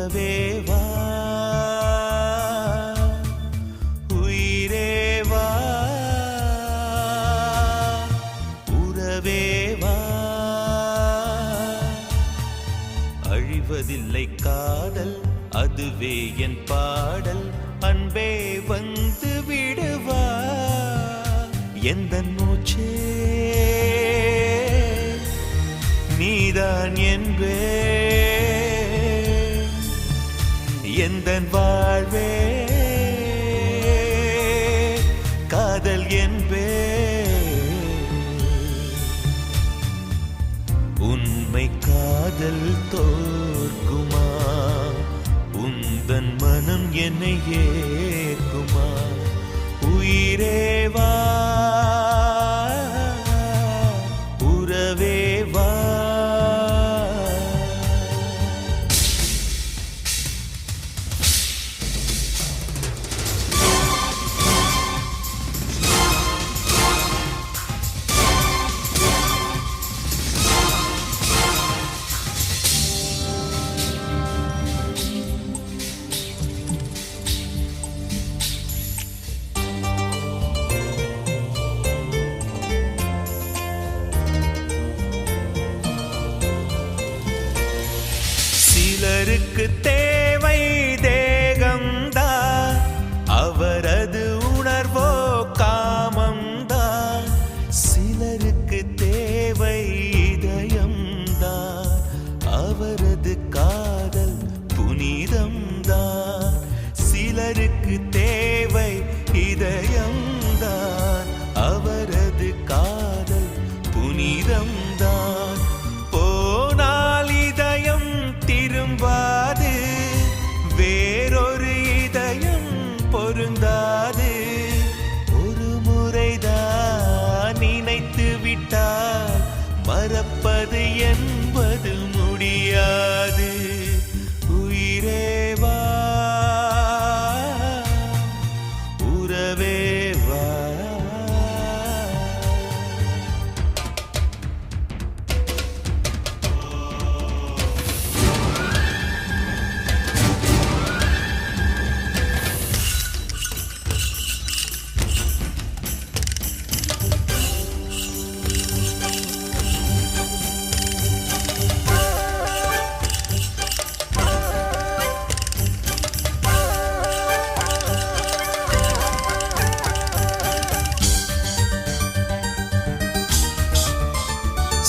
உறவே வா உயிரே வா உறவே வா அழிவதில்லை காதல் அதுவே என் பாடல் அன்பே வந்து விடுவா எந்தன் மூச்சே நீதான் என்பே எந்தன் வாழ்வே காதல் என்பே உண்மை காதல் தோற்குமா உந்தன் மனம் என்னை ஏற்குமா உயிரே வா உறவே வா சிலருக்கு தேவை தேகம்தான் அவரது உணர்வோ காமம்தான் சிலருக்கு தேவை இதயம்தான் அவரது காதல் புனிதம்தான் சிலருக்கு தேவை இதயம்தான் அவரது காதல் புனிதம்தான் போனால் இதயம் திரும்பாது வேறொரு இதயம் பொருந்தாது ஒரு முறைதான் நினைத்து விட்டால் மறப்பது என்பது முடியாது உயிரே வா உறவே வா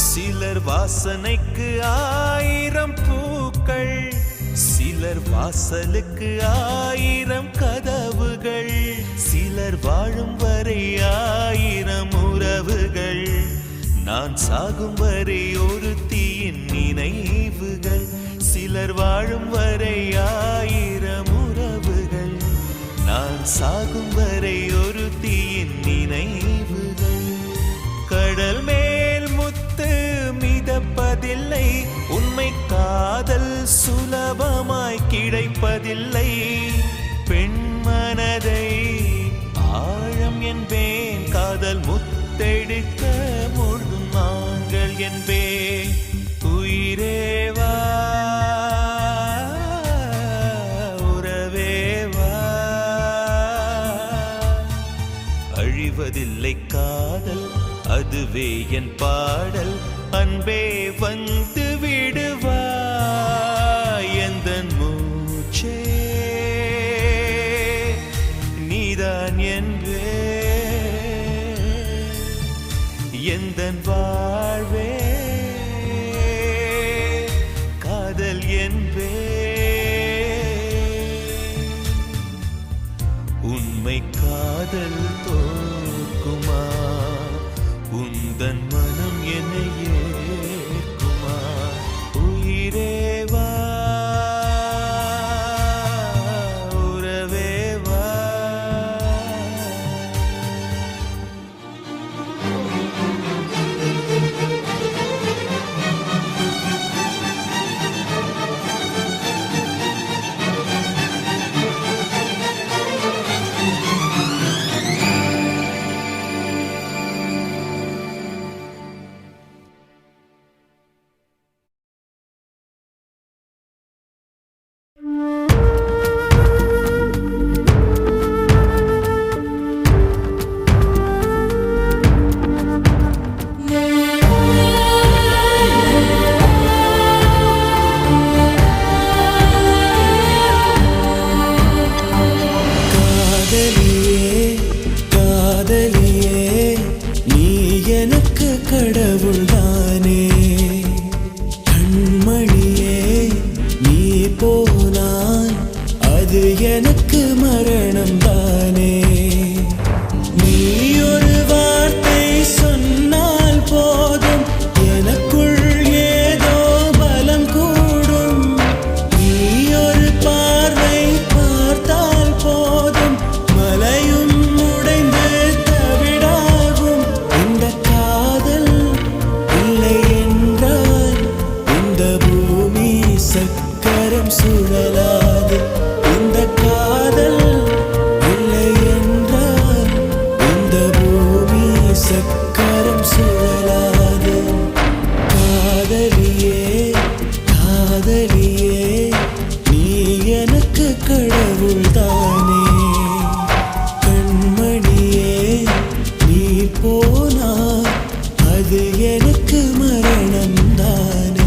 சிலர் வாசனைக்கு 1000 பூக்கள் சிலர் வாசலுக்கு 1000 கதவுகள் சிலர் வாழும் வரை 1000 உறவுகள் நான் சாகும் வரை ஒரு தீயின் நினைவுகள் சிலர் வாழும் வரை 1000 உறவுகள் நான் சாகும் வரை ஒரு தீயின் நினைவுகள் கடல் மேல் முத்து மிதப்பதில்லை உண்மை காதல் சுலபமாய் கிடைப்பதில்லை பெண் மனதை ஆழம் என்பேன் காதல் முத்தெடுக்க முழுதும் நாங்கள் என்பேன் உயிரே வா உறவே வா அழிவதில்லை காதல் அதுவே என் பாடல் அன்பே வந்து விடுவா எந்தன் மூச்சே நீதான் என்பே எந்தன் வாழ்வே காதல் என்பே உண்மை காதல் தோற்குமா உந்தன் மனம் என்னை ஏற்குமா உயிரே வா உறவே வா போனால் அது எனக்கு மரணம் தானே. நீ ஒரு வார்த்தை சொன்னால் போதும், எனக்குள் ஏதோ பலம் கூடும். நீ ஒரு பார்வை பார்த்தால் போதும், மலையும் உடைந்து தவிடாகும். இந்த காதல் இல்லை என்றால் இந்த பூமி சக்கரம் சுழலாது. இந்த காதல் இல்லை என்றால் இந்த பூமி சக்கரம் சுழலாது. காதலியே காதலியே, நீ எனக்கு கடவுள் தானே. கண்மணியே, நீ போனா அது எனக்கு மரணம் தானே.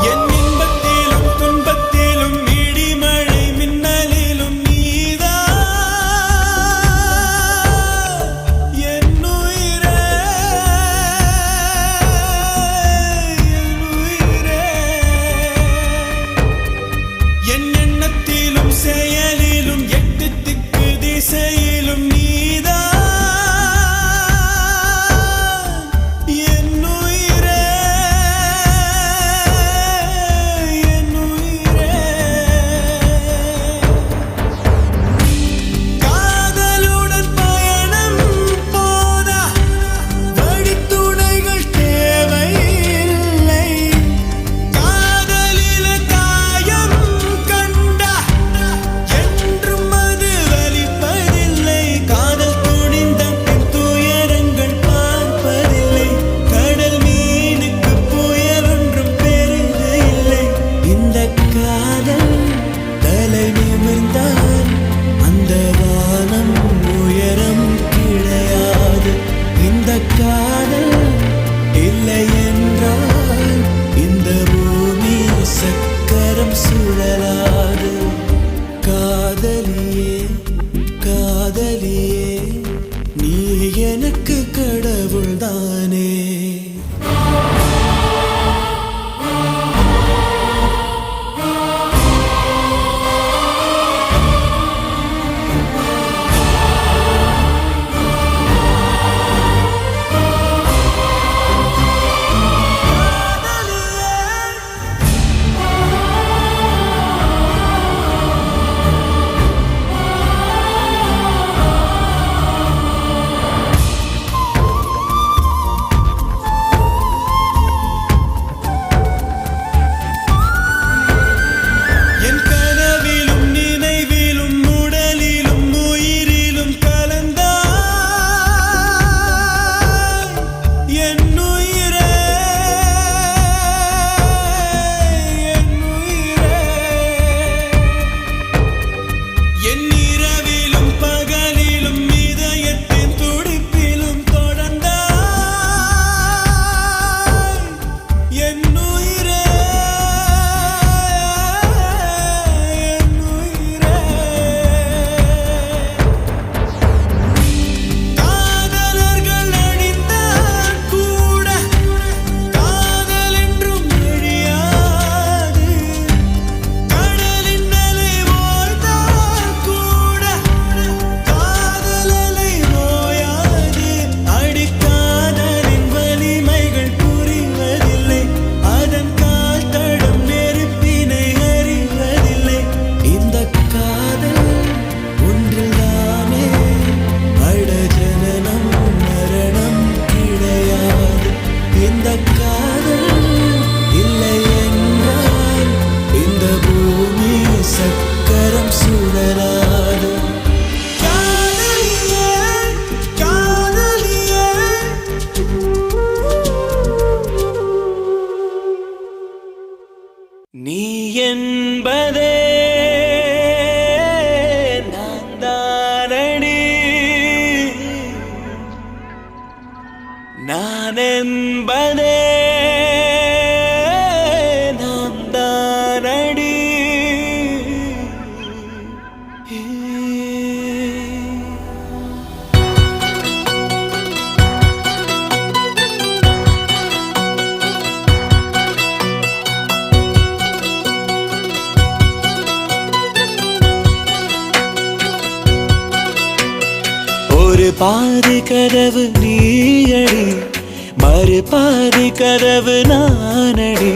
என் இன்பத்திலும் துன்பத்திலும் இடிமழை மின்னலிலும் நீதான் என் உயிரே, என் உயிரே. என் எண்ணத்திலும் செயலிலும் எட்டு திக்கு திசையிலும் நீதான் என் உயிரே, என் உயிரே. காதலுடன் பயணம் போதா, வழித்துணைகள் தேவையில்லை. காதலில காயம் கண்டா என்றும் அது வலிப்பதில்லை. காதல் துணிந்த பின் துயரங்கள் பார்ப்பதில்லை. கடல் மீனுக்கு புயல் ஒன்றும் பெரிது இல்லை. இந்த காதல் தலை நிமிர்ந்தால் அந்த வானம் உயரம் கிடையாது. இந்த காதல் இல்லை என்றால் இந்த பூமி சக்கரம் சுழலாது. காதலியே காதலியே, நீ எனக்கு கடவுள் தானே. என்பதே நாம் தானடி. ஒரு பாதி கதவு நீயடி, மறு பாதி கதவு நானடி.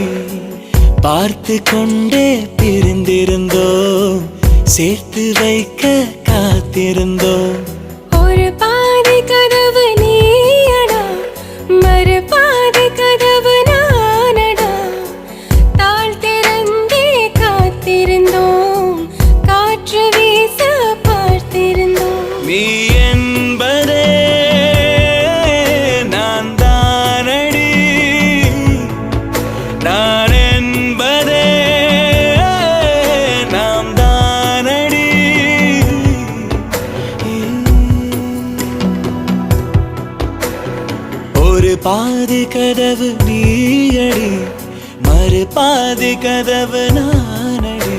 பார்த்து கொண்டே பிரிந்திருந்தோம், சேர்த்து வைக்க காத்திருந்தோம். ஒரு பாதி கதவு நீயடா, மறு பாதி கதவு நானடா. தாழ் திறந்தே காத்திருந்தோம், காற்று வீச பார்த்திருந்தோம். நீ என்பதே நான் தானடி, நான் என்பதே நாம் தானடி. ஒரு பாதி கதவு நீயடி, மறு பாதி கதவு நானடி.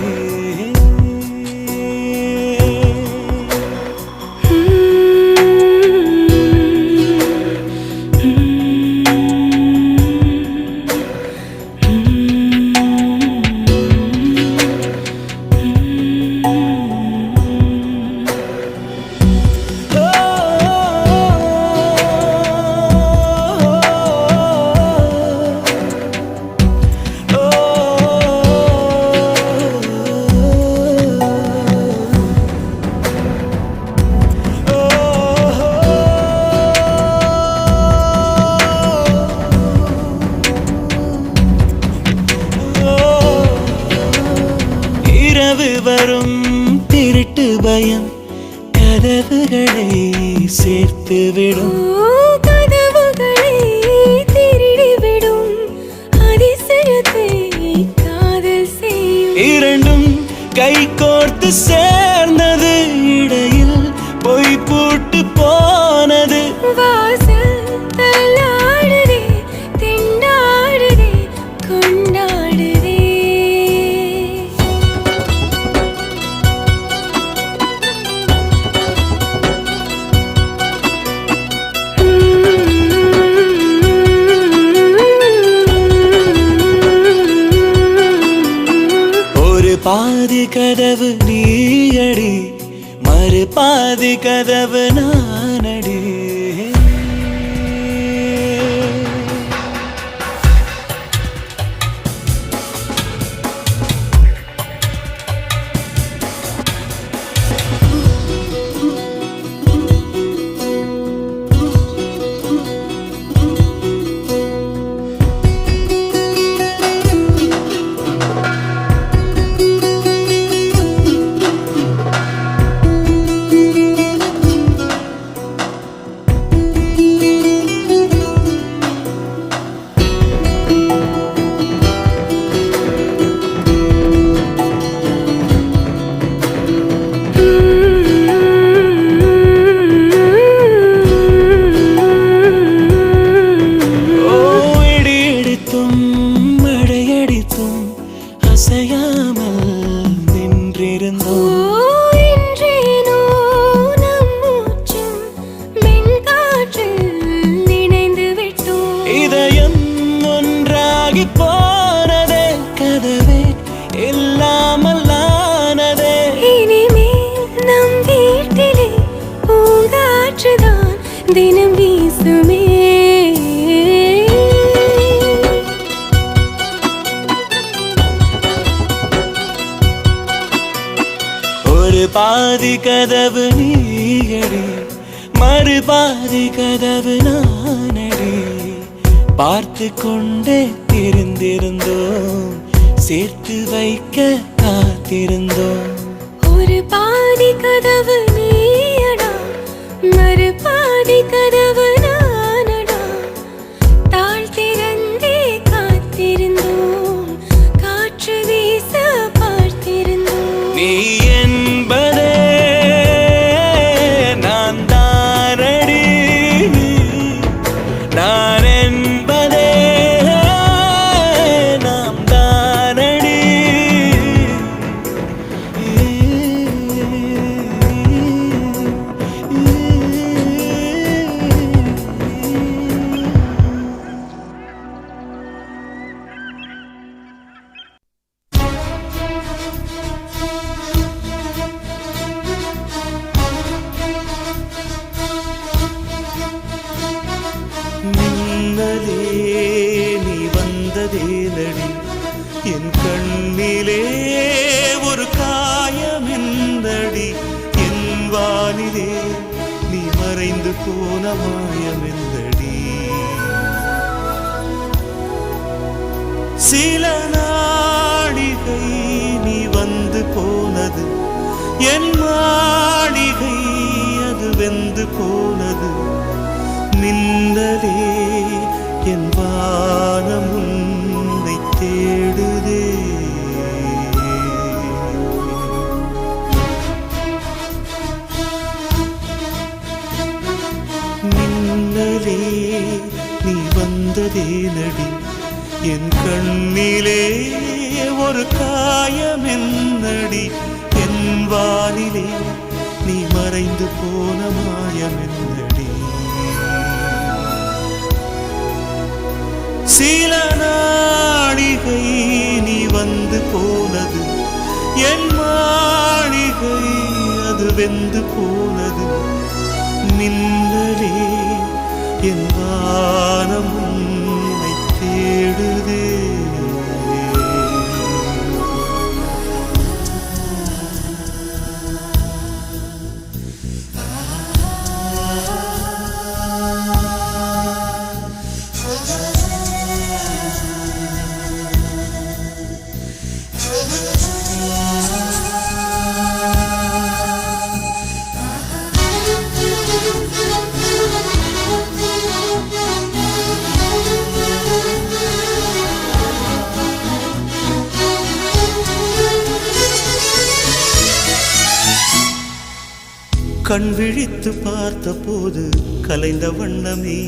இரவு வரும் திருட்டு பயம் கதவுகளை சேர்த்துவிடும். கதவுகளை திருடிவிடும், அதிசயத்தை காதல் செய்யும். இரண்டும் கை கோர்த்து சேர்ந்தது, இடையில் பொய் பூட்டு போனது. வாசல் தள்ளாடுதே, திண்டாடுதே, கொண்டாடுதே. ஒரு பாதி கதவு நீயடி, மறு பாதி கதவு நானடி. அசையாமல் நின்றிருந்தோம். என்றேனோ நம் மூச்சும் மென்காற்றில் நினைந்து விட்டோம். இதயம் ஒன்றாகி போனதே, கதவே இல்லாமல் ஆனதே. இனிமேல் நம் வீட்டிலே பூங்காற்றுதான் தினம் வீசுமே. ஒரு பாதி கதவு நீயடி, மறு பாதி கதவு நானடி. பார்த்து கொண்டே தெரிந்திருந்தோம், சேர்த்து வைக்க காத்திருந்தோம். ஒரு பாதி கதவு நீயடா, மறு பாதி கதவு நானடா. தாழ் திறந்தே காத்திருந்தோம், காற்று வீச பார்த்திருந்தோம். நீ என்பதே நான் தானடி, நான் என்பதே மின்னலே நீ வந்ததேனடி என் கண்ணிலே ஒரு காயமெந்தடி என் வானிலே நீ மறைந்து போன மாயமெந்தடி சில நாடிகை நீ வந்து போனது என் மாளிகை அது வெந்து போனது மின்னலே என் வானம் உன்னை தேடுதே மின்னலே நீ வந்ததேனடி என் கண்ணிலே ஒரு காயமென்னடி என் வானிலே நீ மறைந்து போன மாயமென்னடி சில நாடிகை நீ வந்து போனது என் மாளிகை அது வெந்து போனது மின்னலே என் வானம் உன்னை தேடுதே கண் விழித்து பார்த்த போது கலைந்த வண்ணமே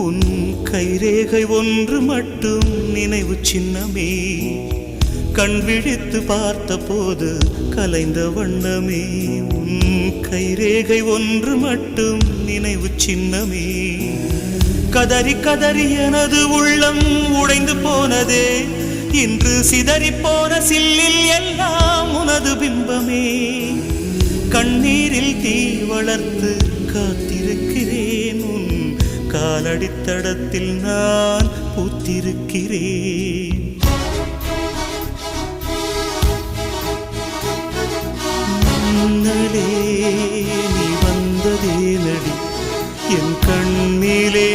உன் கைரேகை ஒன்று மட்டும் நினைவு சின்னமே கண் விழித்து பார்த்த போது கலைந்த வண்ணமே உன் கைரேகை ஒன்று மட்டும் நினைவு சின்னமே கதறி கதறி எனது உள்ளம் உடைந்து போனதே இன்று சிதறி போன சில்லில் எல்லாம் உனது பிம்பமே கண்ணீரில் தீ வளர்த்து காத்திருக்கிறேன் உன் காலடித்தடத்தில் நான் பூத்திருக்கிறேன் மின்னலே நீ வந்ததேனடி என் கண்ணிலே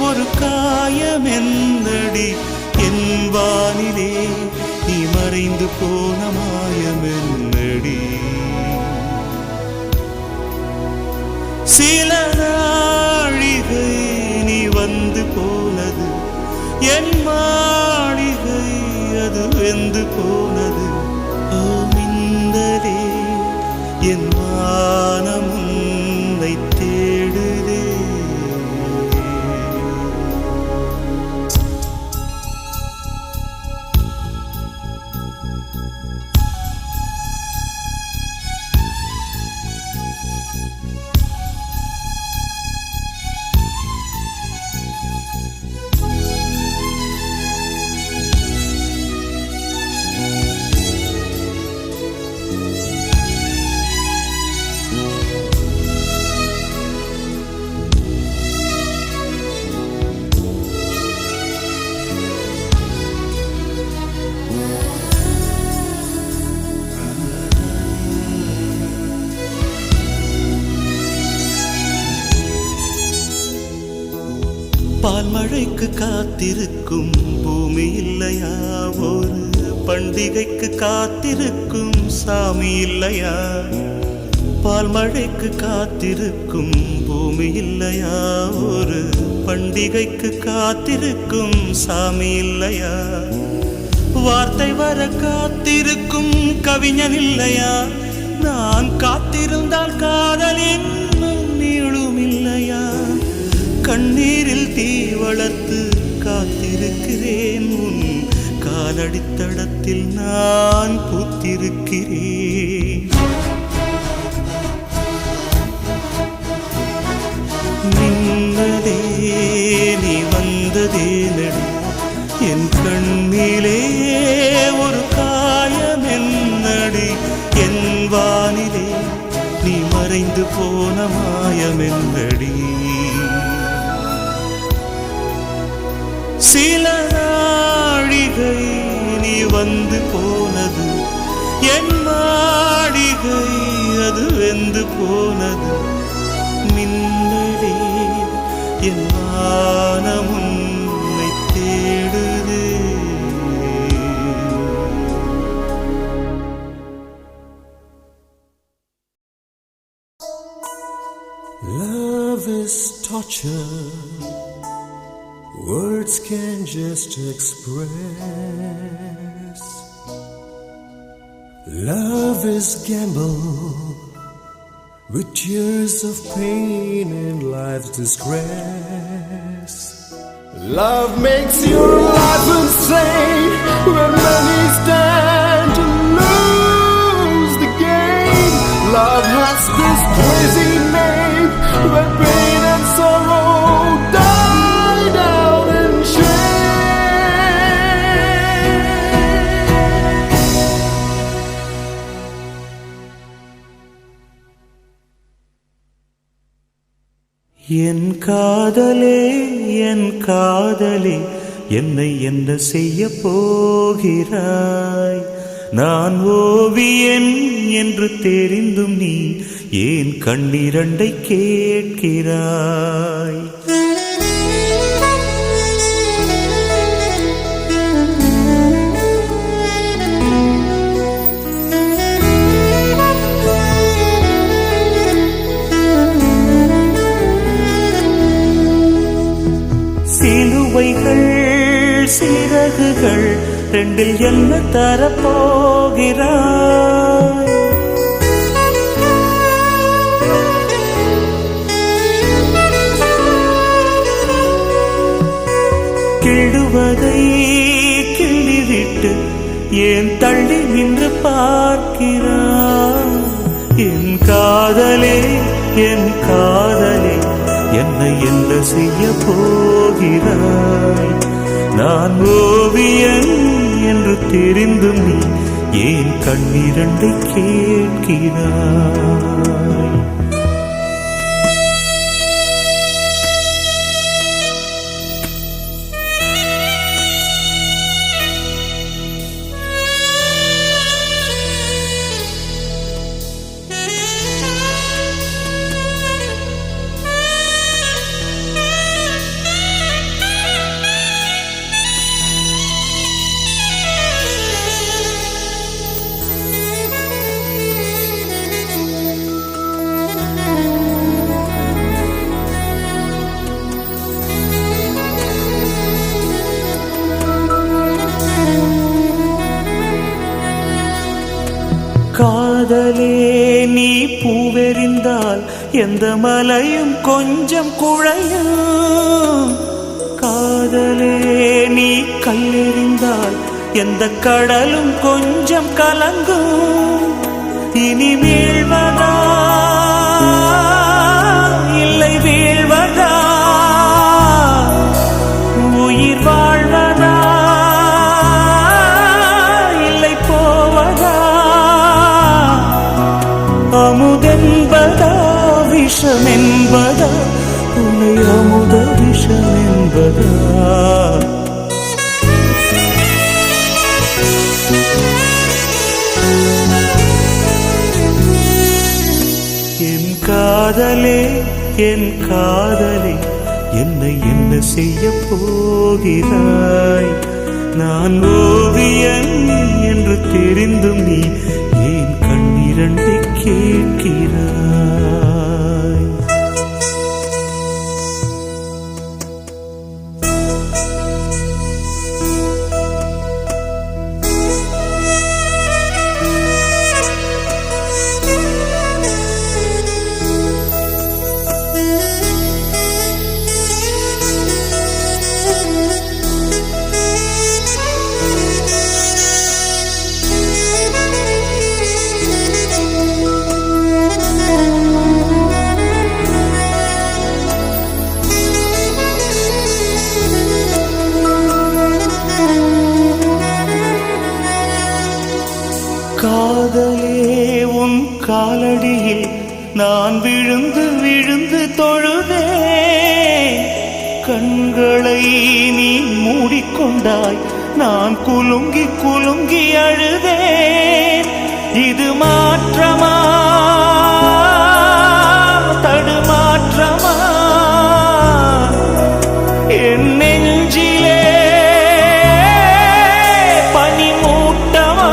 ஒரு காயமென்னடி என் வானிலே நீ மறைந்து போன மாயமென்னடி சில நாழிகை நீ வந்து போனது என் மாளிகை அது வெந்து போனது ஓ மின்னலே என் வானம் உன்னை தேடுதே பால்மழைக்கு காத்திருக்கும் பூமி இல்லையா ஒரு பண்டிகைக்கு காத்திருக்கும் சாமி இல்லையா பால்மழைக்கு காத்திருக்கும் பூமி இல்லையா ஒரு பண்டிகைக்கு காத்திருக்கும் சாமி இல்லையா வார்த்தை வர காத்திருக்கும் கவிஞன் இல்லையா நான் காத்திருந்தால் காதல் இன்னும் நீளும் இல்லையா கண்ணீரில் தீ வளர்த்து காத்திருக்கிறேன் உன் காலடித்தடத்தில் நான் பூத்திருக்கிறேன் மின்னலே நீ வந்ததேனடி என் கண்ணிலே ஒரு காயமென்னடி என் வானிலே நீ மறைந்து போன மாயமென்னடி சில நாழிகை நீ வந்து போனது என் மாளிகை அது வெந்து போனது மின்னலே என் வானம் உன்னை தேடுதே. Love is torture, words can just express. Love is gamble with tears of pain and life's distress. Love makes your life insane when many stand to lose the game. Love has this crazy name when pain and sorrow die down in shame. என் காதலே என் காதலே என்னை என்ன செய்ய போகிறாய்? நான் ஓவியன் என்று தெரிந்தும் நீ ஏன் கண்ணிரண்டை கேட்கிறாய்? சிலுவைகள் சிறகுகள் ரெண்டில் என்ன தரப்போகிறாய்? கிள்ளுவதை கிள்ளிவிட்டு ஏன் தள்ளி நின்று பார்க்கிறாய்? என் காதலே என் காதலே என்னை என்ன செய்ய போகிறாய்? நான் ஓவியன் என்று தெரிந்தும் நீ ஏன் கண்ணிரண்டை கேட்கிறாய்? காதலே நீ பூவெறிந்தால் எந்த மலையும் கொஞ்சம் குழையும். காதலே நீ கல்லெறிந்தால் எந்த கடலும் கொஞ்சம் கலங்கும். இனி வீழ்வதா இல்லை வீழ்வதா, உயிர் வாழ்வதா இல்லை போவதா, அமுதென்பதா விஷமென்பதா, உன்னை அமுத விஷமென்பதா? என் காதலே என் காதலே என்னை என்ன செய்ய போகிறாய்? நான் ஓவியன் என்று தெரிந்தும் நீ ஏன் கண்ணிரண்டை கேட்கிறாய்? காதலே உன் காலடியில் நான் விழுந்து விழுந்து தொழுதேன். கண்களை நீ மூடிக்கொண்டாய், நான் குலுங்கி குலுங்கி அழுதேன். இது மாற்றமா தடுமாற்றமா? என் நெஞ்சிலே பனிமூட்டமா?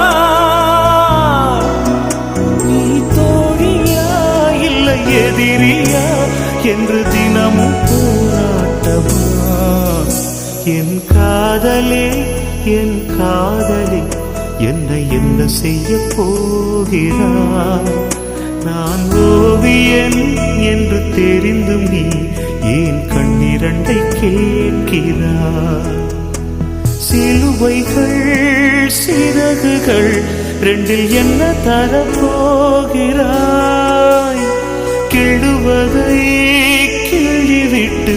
நீ தோழியா இல்லை எதிரியா என்று தினமும் போராட்டமா? என் காதலே என் காதலே என்னை என்ன செய்ய போகிறாய்? நான் ஓவியன் என்று தெரிந்தும் நீ ஏன் கண்ணிரண்டை கேட்கிறாய்? சிலுவைகள் சிறகுகள் ரெண்டில் என்ன தரப்போகிறாய்? கிள்ளுவதை கிள்ளிவிட்டு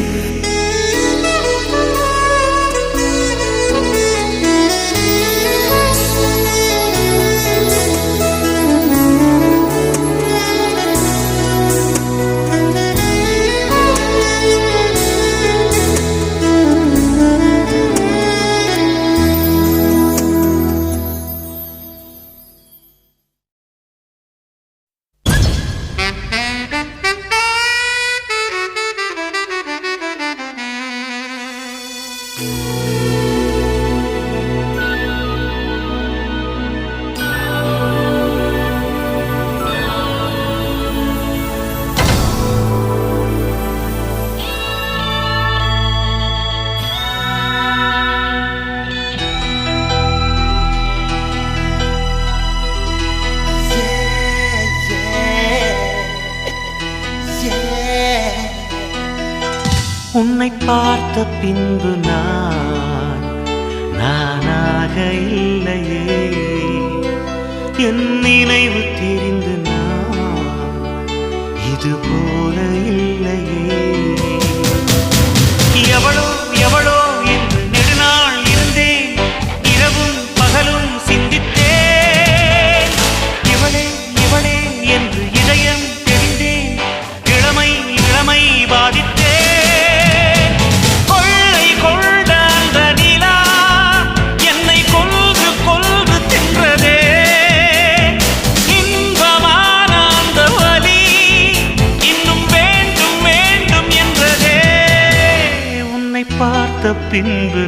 உன்னை பார்த்த பின்பு நானாக இல்லையே, என் நினைவு தெரிந்து நான் இது போல இல்லையே. எவளோ எவளோ என்று நெடுநாள் இருந்தேன், இரவும் பகலும் சிந்தித்தேன். இவளே இவளே என்று இதயம் தெரிந்தேன், இளமை இளமை பாதித்தேன். பார்த்த பின்பு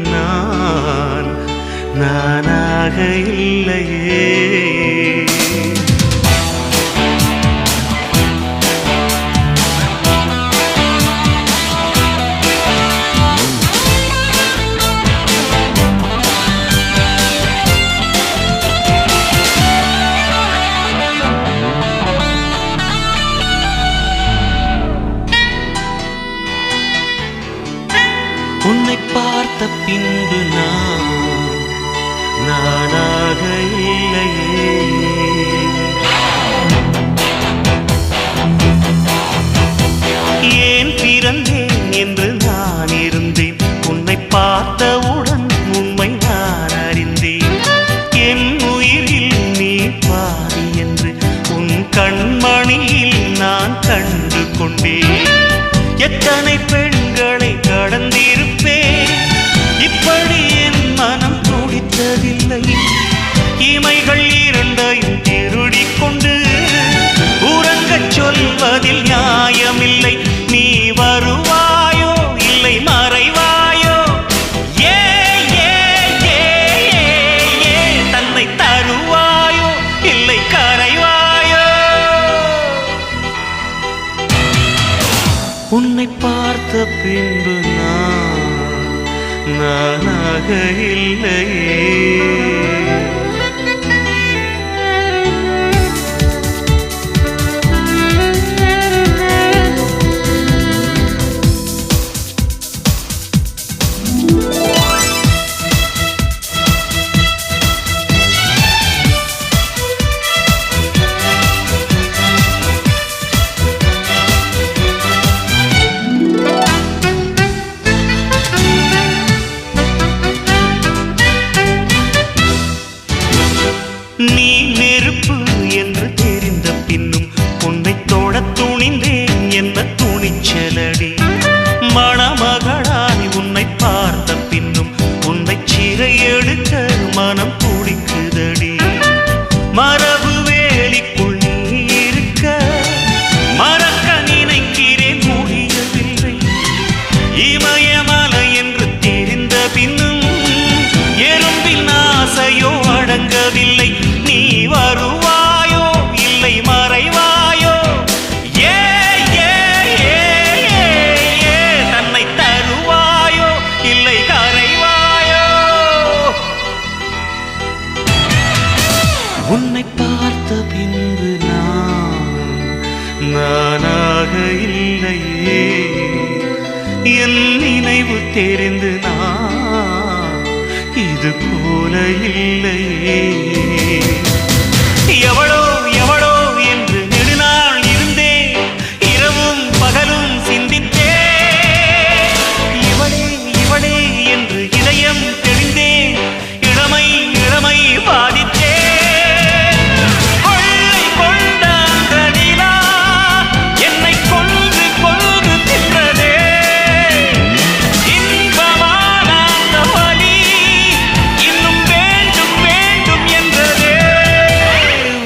நானாக இல்லையே. உன்னை பார்த்த பின்பு நானாக இல்லையே. ஏன் பிறந்தேன் என்று நான் இருந்தேன், உன்னை பார்த்தவுடன் உண்மை நான் அறிந்தேன். என் உயிரில் நீ பாதி என்று உன் கண்மணியில் நான் கண்டு கொண்டேன். எத்தனை பெண்களை கடந்திருப்பேன், இப்படி என் மனம் துடித்ததில்லை. இமைகள் இரண்டையும் திருடிக் கொண்டு உறங்கச் சொல்வதில் நியாயமில்லை. நீ வருவாயோ இல்லை மறைவாயோ? ஏ ஏ ஏ ஏ தன்னை தருவாயோ இல்லை கரைவாயோ? உன்னை பார்த்த பின்பு நானாக இல்லையே. தெரிந்து நான் இது போல இல்லையே. எவளோ எவளோ என்று நெடுநாள் இருந்தேன், இரவும் பகலும் சிந்தித்தேன். இவளே இவளே என்று இதயம் தெளிந்தேன், இளமை இளமை பாதித்தேன். கொள்ளை கொண்ட அந்த நிலா என்னை கொன்று கொன்று தின்றதே. இன்பமான அந்த வலி இன்னும் வேண்டும் வேண்டும் என்றதே.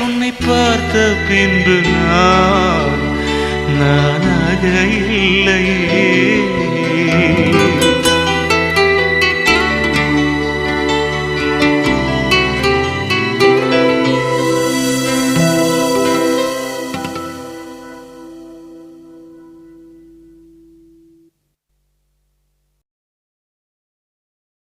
உன்னை பார்த்த பின்பு நானாக இல்லையே.